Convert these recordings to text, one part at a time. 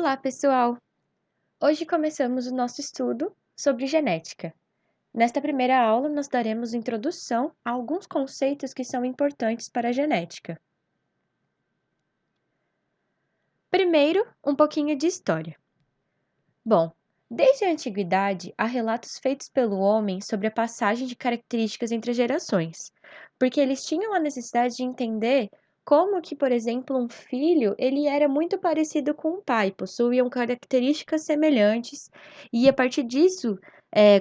Olá, pessoal! Hoje começamos o nosso estudo sobre genética. Nesta primeira aula, nós daremos introdução a alguns conceitos que são importantes para a genética. Primeiro, um pouquinho de história. Bom, desde a antiguidade, há relatos feitos pelo homem sobre a passagem de características entre as gerações, porque eles tinham a necessidade de entender como que, por exemplo, um filho, ele era muito parecido com o pai, possuíam características semelhantes, e a partir disso,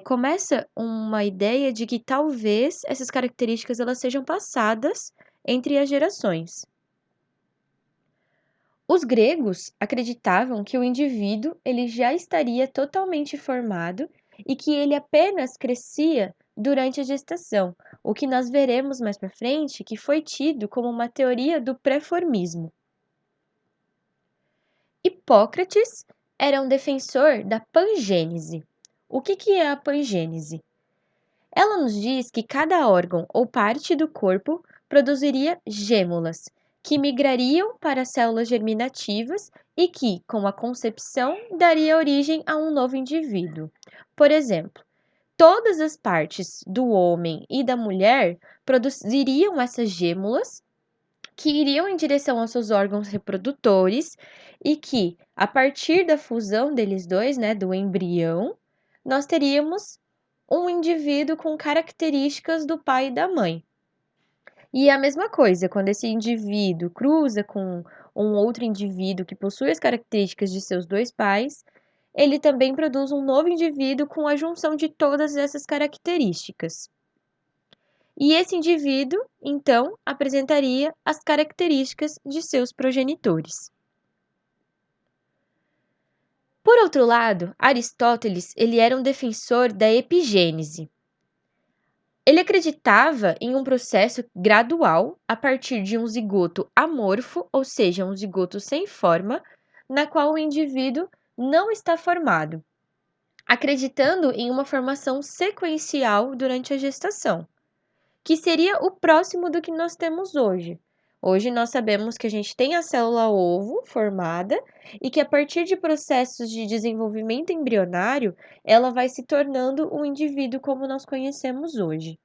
começa uma ideia de que talvez essas características elas sejam passadas entre as gerações. Os gregos acreditavam que o indivíduo ele já estaria totalmente formado e que ele apenas crescia durante a gestação, o que nós veremos mais para frente que foi tido como uma teoria do pré-formismo. Hipócrates era um defensor da pangênese. O que é a pangênese? Ela nos diz que cada órgão ou parte do corpo produziria gêmulas, que migrariam para células germinativas e que, com a concepção, daria origem a um novo indivíduo. Por exemplo, todas as partes do homem e da mulher produziriam essas gêmulas que iriam em direção aos seus órgãos reprodutores e que, a partir da fusão deles dois, do embrião, nós teríamos um indivíduo com características do pai e da mãe. E a mesma coisa, quando esse indivíduo cruza com um outro indivíduo que possui as características de seus dois pais, ele também produz um novo indivíduo com a junção de todas essas características. E esse indivíduo, então, apresentaria as características de seus progenitores. Por outro lado, Aristóteles ele era um defensor da epigênese. Ele acreditava em um processo gradual a partir de um zigoto amorfo, ou seja, um zigoto sem forma, na qual o indivíduo não está formado, acreditando em uma formação sequencial durante a gestação, que seria o próximo do que nós temos hoje. Hoje nós sabemos que a gente tem a célula ovo formada e que a partir de processos de desenvolvimento embrionário, ela vai se tornando um indivíduo como nós conhecemos hoje.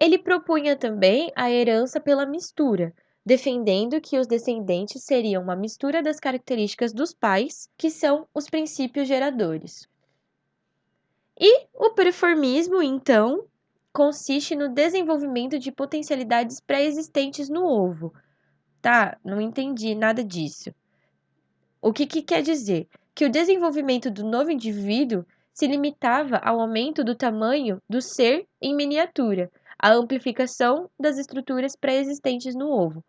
Ele propunha também a herança pela mistura, defendendo que os descendentes seriam uma mistura das características dos pais, que são os princípios geradores. E o preformismo, então, consiste no desenvolvimento de potencialidades pré-existentes no ovo. Tá, não entendi nada disso. O que quer dizer? Que o desenvolvimento do novo indivíduo se limitava ao aumento do tamanho do ser em miniatura, a amplificação das estruturas pré-existentes no ovo.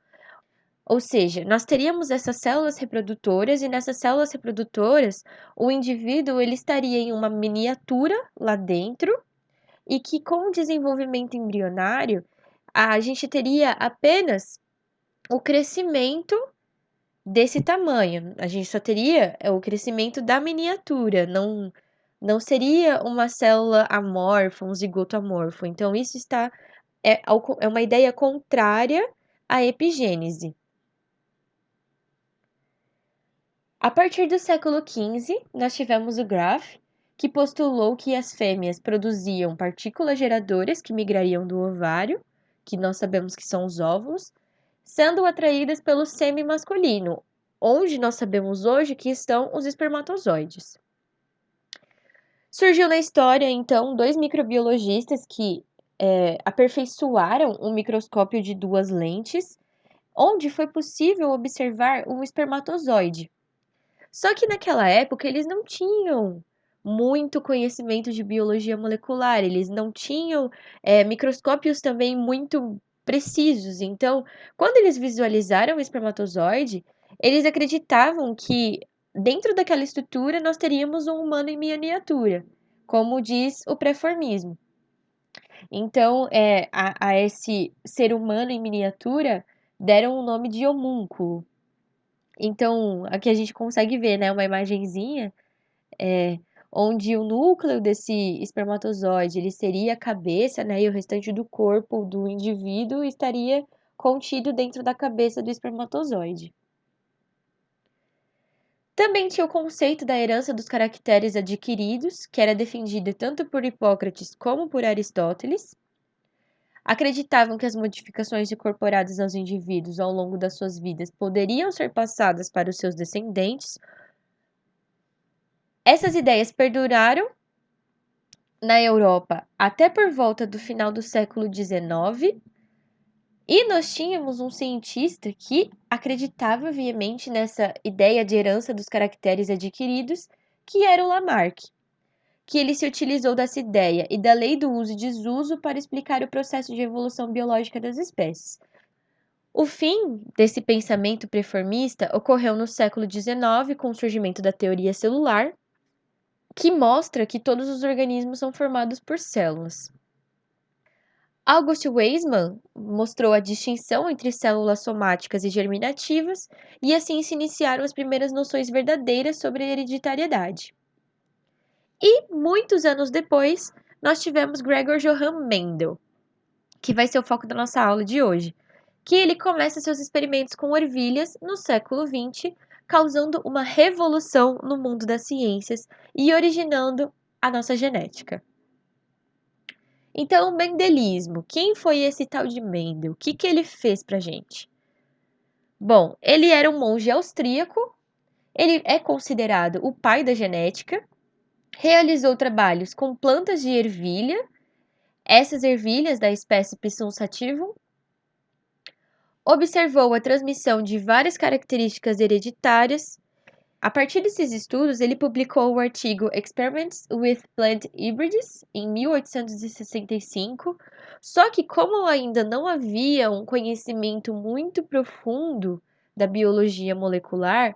Ou seja, nós teríamos essas células reprodutoras e nessas células reprodutoras o indivíduo ele estaria em uma miniatura lá dentro e que com o desenvolvimento embrionário a gente teria apenas o crescimento desse tamanho. A gente só teria o crescimento da miniatura, não seria uma célula amorfa, um zigoto amorfo. Então, isso é uma ideia contrária à epigênese. A partir do século XV, nós tivemos o Graff, que postulou que as fêmeas produziam partículas geradoras que migrariam do ovário, que nós sabemos que são os óvulos, sendo atraídas pelo sêmen masculino, onde nós sabemos hoje que estão os espermatozoides. Surgiu na história, então, dois microbiologistas que aperfeiçoaram um microscópio de duas lentes, onde foi possível observar um espermatozoide. Só que naquela época eles não tinham muito conhecimento de biologia molecular, eles não tinham microscópios também muito precisos. Então, quando eles visualizaram o espermatozoide, eles acreditavam que dentro daquela estrutura nós teríamos um humano em miniatura, como diz o pré-formismo. Então, a esse ser humano em miniatura deram o nome de homúnculo. Então, aqui a gente consegue ver, uma imagenzinha onde o núcleo desse espermatozoide ele seria a cabeça, e o restante do corpo do indivíduo estaria contido dentro da cabeça do espermatozoide. Também tinha o conceito da herança dos caracteres adquiridos, que era defendido tanto por Hipócrates como por Aristóteles. Acreditavam que as modificações incorporadas aos indivíduos ao longo das suas vidas poderiam ser passadas para os seus descendentes. Essas ideias perduraram na Europa até por volta do final do século XIX, e nós tínhamos um cientista que acreditava veemente nessa ideia de herança dos caracteres adquiridos, que era o Lamarck, que ele se utilizou dessa ideia e da lei do uso e desuso para explicar o processo de evolução biológica das espécies. O fim desse pensamento preformista ocorreu no século XIX com o surgimento da teoria celular, que mostra que todos os organismos são formados por células. August Weismann mostrou a distinção entre células somáticas e germinativas, e assim se iniciaram as primeiras noções verdadeiras sobre a hereditariedade. E, muitos anos depois, nós tivemos Gregor Johann Mendel, que vai ser o foco da nossa aula de hoje, que ele começa seus experimentos com ervilhas no século XX, causando uma revolução no mundo das ciências e originando a nossa genética. Então, o mendelismo. Quem foi esse tal de Mendel? O que ele fez pra gente? Bom, ele era um monge austríaco, ele é considerado o pai da genética, realizou trabalhos com plantas de ervilha, essas ervilhas da espécie Pisum sativum, observou a transmissão de várias características hereditárias. A partir desses estudos, ele publicou o artigo Experiments with Plant Hybrids em 1865, só que como ainda não havia um conhecimento muito profundo da biologia molecular,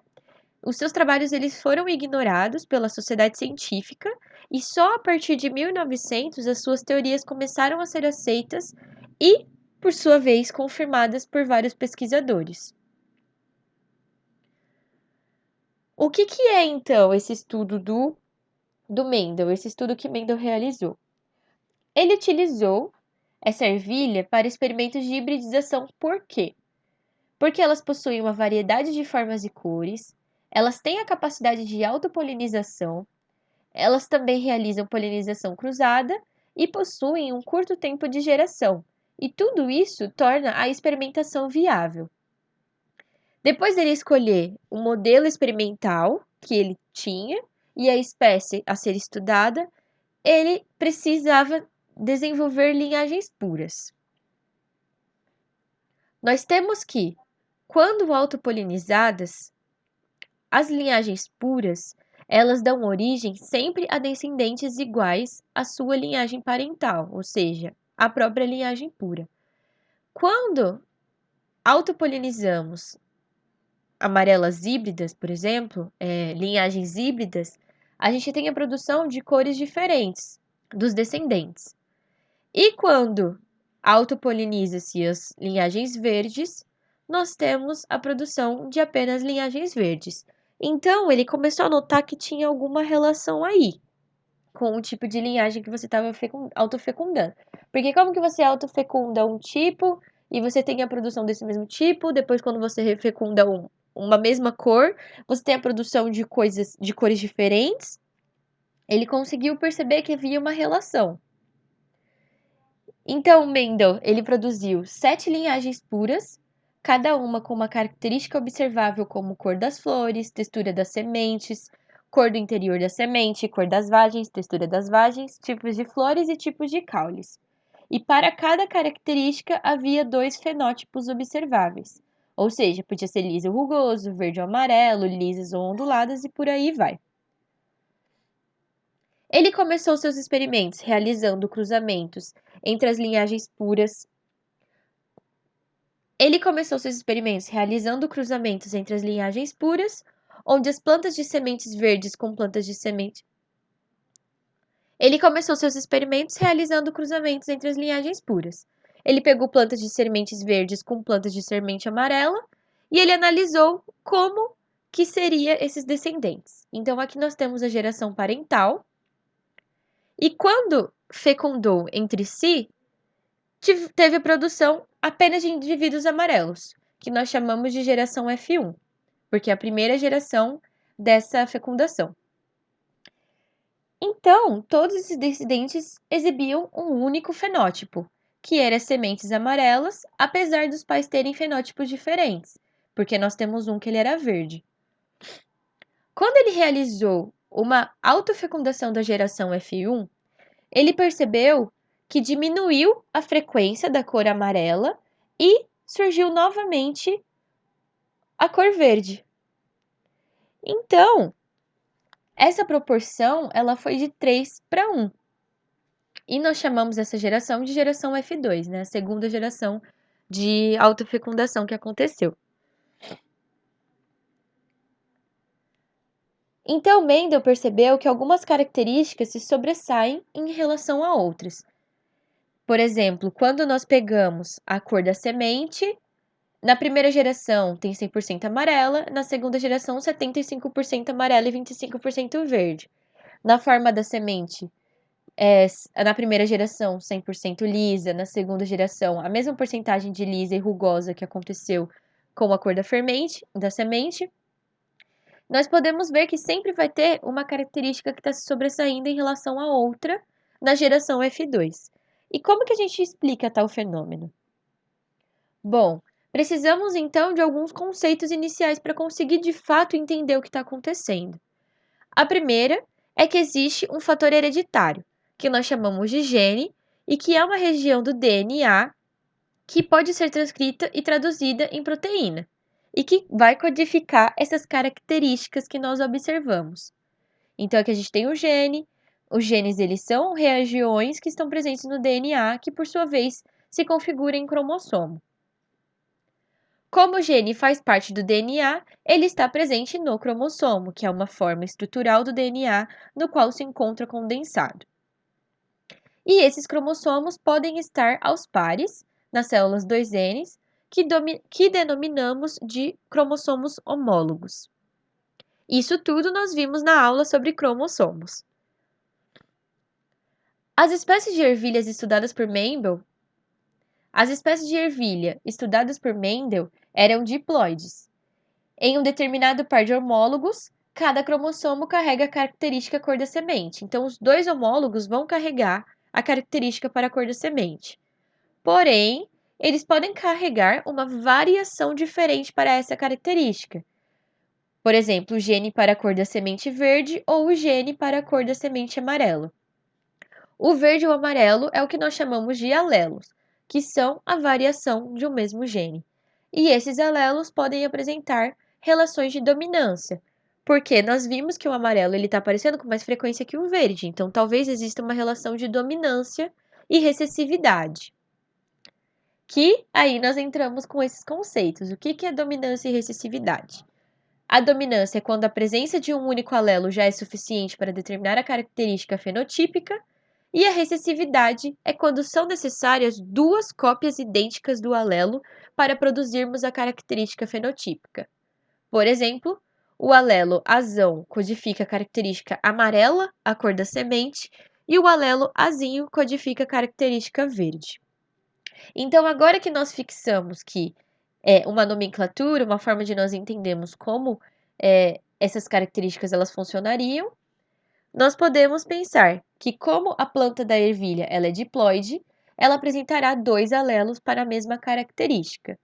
os seus trabalhos eles foram ignorados pela sociedade científica e só a partir de 1900 as suas teorias começaram a ser aceitas e, por sua vez, confirmadas por vários pesquisadores. O que é, então, esse estudo do Mendel, esse estudo que Mendel realizou? Ele utilizou essa ervilha para experimentos de hibridização. Por quê? Porque elas possuem uma variedade de formas e cores, elas têm a capacidade de autopolinização, elas também realizam polinização cruzada e possuem um curto tempo de geração. E tudo isso torna a experimentação viável. Depois dele escolher o modelo experimental que ele tinha e a espécie a ser estudada, ele precisava desenvolver linhagens puras. Nós temos que, quando autopolinizadas, as linhagens puras, elas dão origem sempre a descendentes iguais à sua linhagem parental, ou seja, a própria linhagem pura. Quando autopolinizamos amarelas híbridas, por exemplo, linhagens híbridas, a gente tem a produção de cores diferentes dos descendentes. E quando autopoliniza-se as linhagens verdes, nós temos a produção de apenas linhagens verdes. Então, ele começou a notar que tinha alguma relação aí com o tipo de linhagem que você estava autofecundando. Porque como que você autofecunda um tipo e você tem a produção desse mesmo tipo, depois quando você fecunda uma mesma cor, você tem a produção de cores diferentes. Ele conseguiu perceber que havia uma relação. Então, Mendel, ele produziu 7 linhagens puras, cada uma com uma característica observável como cor das flores, textura das sementes, cor do interior da semente, cor das vagens, textura das vagens, tipos de flores e tipos de caules. E para cada característica havia 2 fenótipos observáveis. Ou seja, podia ser liso ou rugoso, verde ou amarelo, lisas ou onduladas e por aí vai. Ele começou seus experimentos realizando cruzamentos entre as linhagens puras. Ele começou seus experimentos realizando cruzamentos entre as linhagens puras, onde as plantas de sementes verdes com plantas de semente. Ele começou seus experimentos realizando cruzamentos entre as linhagens puras. Ele pegou plantas de sementes verdes com plantas de semente amarela e ele analisou como que seria esses descendentes. Então aqui nós temos a geração parental. E quando fecundou entre si, teve a produção apenas de indivíduos amarelos, que nós chamamos de geração F1, porque a primeira geração dessa fecundação. Então, todos esses descendentes exibiam um único fenótipo, que era sementes amarelas, apesar dos pais terem fenótipos diferentes, porque nós temos um que ele era verde. Quando ele realizou uma autofecundação da geração F1, ele percebeu que diminuiu a frequência da cor amarela e surgiu novamente a cor verde. Então, essa proporção ela foi de 3 para 1. E nós chamamos essa geração de geração F2, né? A segunda geração de autofecundação que aconteceu. Então, Mendel percebeu que algumas características se sobressaem em relação a outras. Por exemplo, quando nós pegamos a cor da semente, na primeira geração tem 100% amarela, na segunda geração 75% amarela e 25% verde. Na forma da semente, na primeira geração 100% lisa, na segunda geração a mesma porcentagem de lisa e rugosa que aconteceu com a cor da semente. Nós podemos ver que sempre vai ter uma característica que está se sobressaindo em relação à outra na geração F2. E como que a gente explica tal fenômeno? Bom, precisamos então de alguns conceitos iniciais para conseguir de fato entender o que está acontecendo. A primeira é que existe um fator hereditário, que nós chamamos de gene, e que é uma região do DNA que pode ser transcrita e traduzida em proteína, e que vai codificar essas características que nós observamos. Então, aqui a gente tem o gene. Os genes, eles são regiões que estão presentes no DNA, que por sua vez se configuram em cromossomo. Como o gene faz parte do DNA, ele está presente no cromossomo, que é uma forma estrutural do DNA no qual se encontra condensado. E esses cromossomos podem estar aos pares, nas células 2N, que denominamos de cromossomos homólogos. Isso tudo nós vimos na aula sobre cromossomos. As espécies de ervilhas estudadas por Mendel eram diploides. Em um determinado par de homólogos, cada cromossomo carrega a característica cor da semente. Então, os dois homólogos vão carregar a característica para a cor da semente. Porém, eles podem carregar uma variação diferente para essa característica. Por exemplo, o gene para a cor da semente verde ou o gene para a cor da semente amarela. O verde e o amarelo é o que nós chamamos de alelos, que são a variação de um mesmo gene. E esses alelos podem apresentar relações de dominância, porque nós vimos que o amarelo está aparecendo com mais frequência que o verde, então talvez exista uma relação de dominância e recessividade. Que aí nós entramos com esses conceitos. O que é dominância e recessividade? A dominância é quando a presença de um único alelo já é suficiente para determinar a característica fenotípica, e a recessividade é quando são necessárias duas cópias idênticas do alelo para produzirmos a característica fenotípica. Por exemplo, o alelo azão codifica a característica amarela, a cor da semente, e o alelo azinho codifica a característica verde. Então, agora que nós fixamos que é uma nomenclatura, uma forma de nós entendermos como essas características elas funcionariam, nós podemos pensar que, como a planta da ervilha ela é diploide, ela apresentará dois alelos para a mesma característica.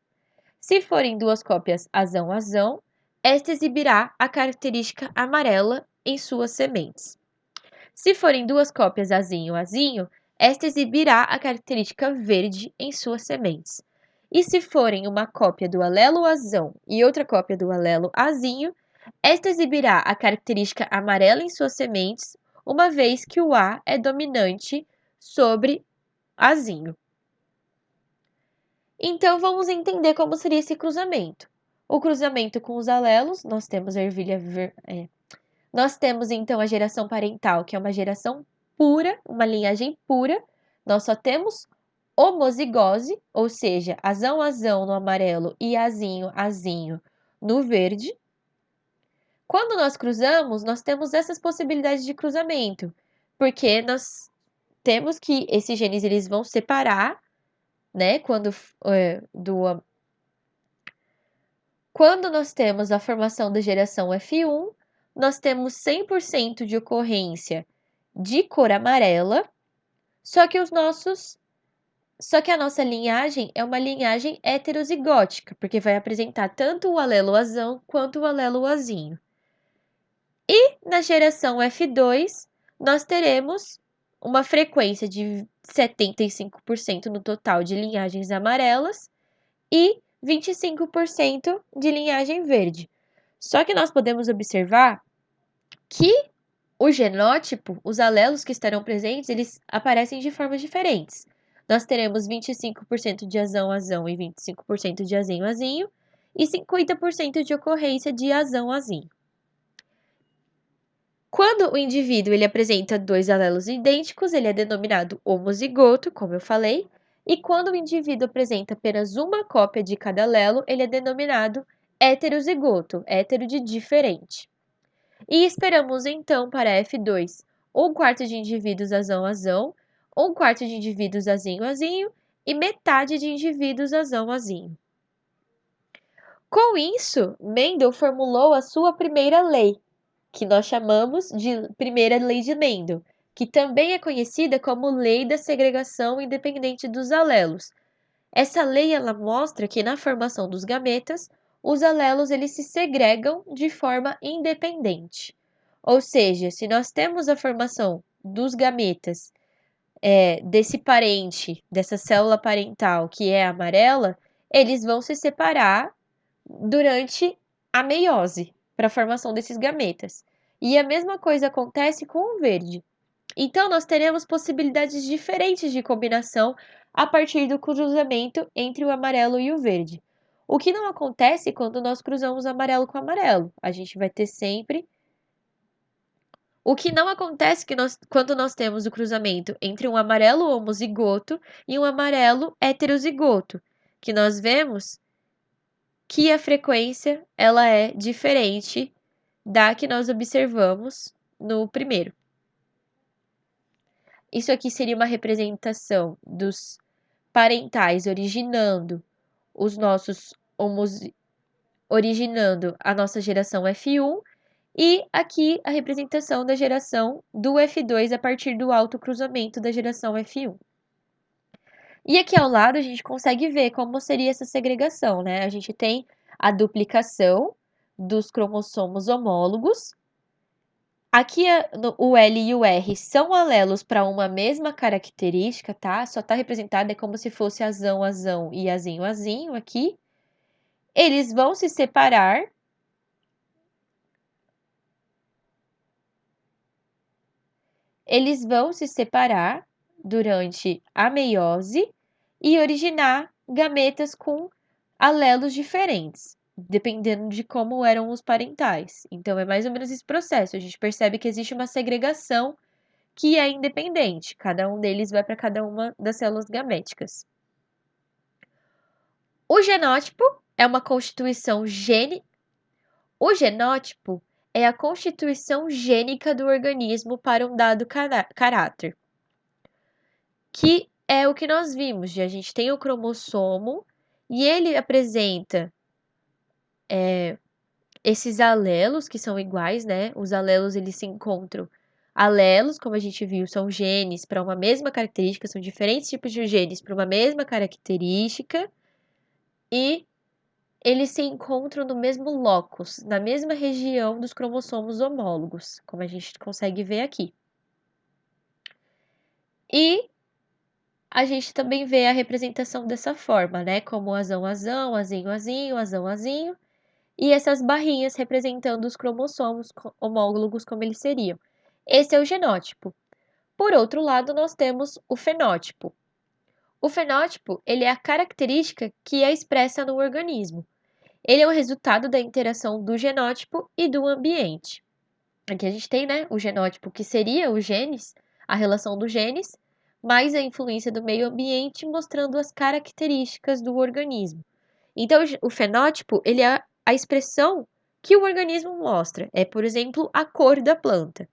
Se forem duas cópias azão-azão, esta exibirá a característica amarela em suas sementes. Se forem duas cópias azinho-azinho, esta exibirá a característica verde em suas sementes. E se forem uma cópia do alelo azão e outra cópia do alelo azinho, esta exibirá a característica amarela em suas sementes, uma vez que o A é dominante sobre azinho. Então, vamos entender como seria esse cruzamento. O cruzamento com os alelos, nós temos a ervilha Nós temos, então, a geração parental, que é uma geração pura, uma linhagem pura. Nós só temos homozigose, ou seja, azão-azão no amarelo e azinho-azinho no verde. Quando nós cruzamos, nós temos essas possibilidades de cruzamento, porque nós temos que esses genes eles vão separar, né? Quando nós temos a formação da geração F1, nós temos 100% de ocorrência de cor amarela, só que a nossa linhagem é uma linhagem heterozigótica, porque vai apresentar tanto o alelo azão quanto o alelo azinho. E na geração F2, nós teremos uma frequência de 75% no total de linhagens amarelas e 25% de linhagem verde. Só que nós podemos observar que o genótipo, os alelos que estarão presentes, eles aparecem de formas diferentes. Nós teremos 25% de azão-azão e 25% de azinho-azinho e 50% de ocorrência de azão-azinho. Quando o indivíduo ele apresenta dois alelos idênticos, ele é denominado homozigoto, como eu falei, e quando o indivíduo apresenta apenas uma cópia de cada alelo, ele é denominado heterozigoto, hétero de diferente. E esperamos então para F2 um quarto de indivíduos azão-azão, um quarto de indivíduos azinho-azinho e metade de indivíduos azão-azinho. Com isso, Mendel formulou a sua primeira lei, que nós chamamos de primeira lei de Mendel, que também é conhecida como lei da segregação independente dos alelos. Essa lei ela mostra que na formação dos gametas, os alelos eles se segregam de forma independente. Ou seja, se nós temos a formação dos gametas desse parente, dessa célula parental que é amarela, eles vão se separar durante a meiose para a formação desses gametas. E a mesma coisa acontece com o verde. Então, nós teremos possibilidades diferentes de combinação a partir do cruzamento entre o amarelo e o verde. O que não acontece quando nós cruzamos amarelo com amarelo. A gente vai ter sempre. O que não acontece quando nós temos o cruzamento entre um amarelo homozigoto e um amarelo heterozigoto, que nós vemos que a frequência ela é diferente da que nós observamos no primeiro. Isso aqui seria uma representação dos parentais originando originando a nossa geração F1 e aqui a representação da geração do F2 a partir do autocruzamento da geração F1. E aqui ao lado a gente consegue ver como seria essa segregação, né? A gente tem a duplicação dos cromossomos homólogos. Aqui o L e o R são alelos para uma mesma característica, tá? Só está representado como se fosse azão-azão e azinho-azinho aqui. Eles vão se separar. Eles vão se separar durante a meiose e originar gametas com alelos diferentes, dependendo de como eram os parentais. Então, é mais ou menos esse processo. A gente percebe que existe uma segregação que é independente. Cada um deles vai para cada uma das células gaméticas. O genótipo é uma constituição O genótipo é a constituição gênica do organismo para um dado caráter, que é o que nós vimos. A gente tem o cromossomo e ele apresenta esses alelos que são iguais, né? Os alelos eles se encontram. Alelos, como a gente viu, são genes para uma mesma característica, são diferentes tipos de genes para uma mesma característica e eles se encontram no mesmo locus, na mesma região dos cromossomos homólogos, como a gente consegue ver aqui. E a gente também vê a representação dessa forma, né? Como azão-azão, azinho-azinho, azão-azinho. E essas barrinhas representando os cromossomos homólogos como eles seriam. Esse é o genótipo. Por outro lado, nós temos o fenótipo. O fenótipo, ele é a característica que é expressa no organismo. Ele é o resultado da interação do genótipo e do ambiente. Aqui a gente tem, né, o genótipo, que seria os genes, a relação dos genes, mais a influência do meio ambiente, mostrando as características do organismo. Então, o fenótipo, ele é a expressão que o organismo mostra. É, por exemplo, a cor da planta.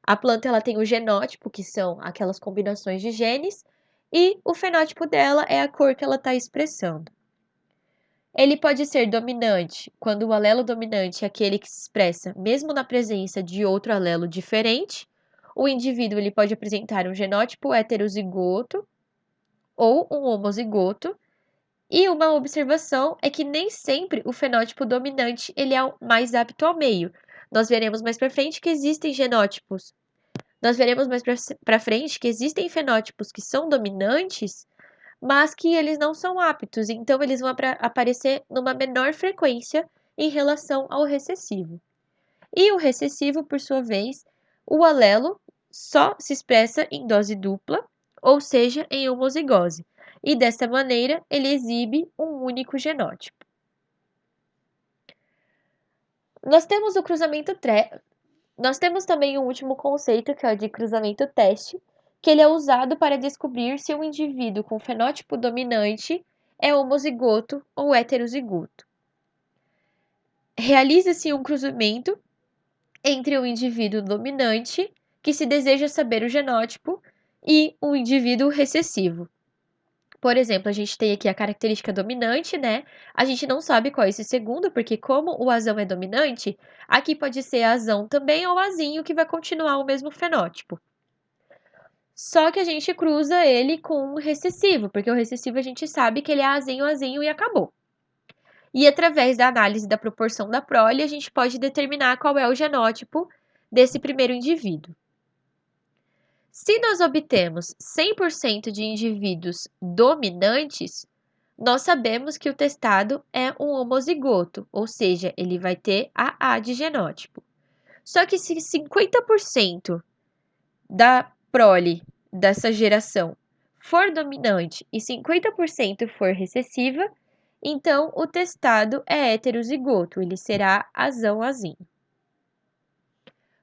A planta ela tem o genótipo, que são aquelas combinações de genes, e o fenótipo dela é a cor que ela está expressando. Ele pode ser dominante quando o alelo dominante é aquele que se expressa mesmo na presença de outro alelo diferente. O indivíduo ele pode apresentar um genótipo heterozigoto ou um homozigoto. E uma observação é que nem sempre o fenótipo dominante ele é o mais apto ao meio. Nós veremos mais para frente que existem genótipos. Nós veremos mais para frente que existem fenótipos que são dominantes, mas que eles não são aptos, então eles vão aparecer numa menor frequência em relação ao recessivo. E o recessivo, por sua vez, o alelo só se expressa em dose dupla, ou seja, em homozigose, e desta maneira ele exibe um único genótipo. Nós temos o cruzamento Nós temos também um último conceito, que é o de cruzamento teste, que ele é usado para descobrir se um indivíduo com fenótipo dominante é homozigoto ou heterozigoto. Realiza-se um cruzamento entre o indivíduo dominante, que se deseja saber o genótipo, e o indivíduo recessivo. Por exemplo, a gente tem aqui a característica dominante, né? A gente não sabe qual é esse segundo, porque como o azão é dominante, aqui pode ser azão também ou azinho que vai continuar o mesmo fenótipo. Só que a gente cruza ele com o recessivo, porque o recessivo a gente sabe que ele é azinho, azinho e acabou. E através da análise da proporção da prole, a gente pode determinar qual é o genótipo desse primeiro indivíduo. Se nós obtemos 100% de indivíduos dominantes, nós sabemos que o testado é um homozigoto, ou seja, ele vai ter AA de genótipo. Só que se 50% da prole dessa geração for dominante e 50% for recessiva, então o testado é heterozigoto, ele será azão-azinho.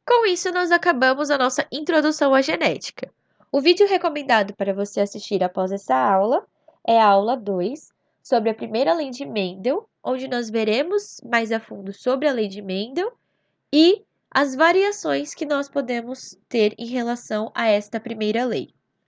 Com isso, nós acabamos a nossa introdução à genética. O vídeo recomendado para você assistir após essa aula é a aula 2, sobre a primeira lei de Mendel, onde nós veremos mais a fundo sobre a lei de Mendel e as variações que nós podemos ter em relação a esta primeira lei.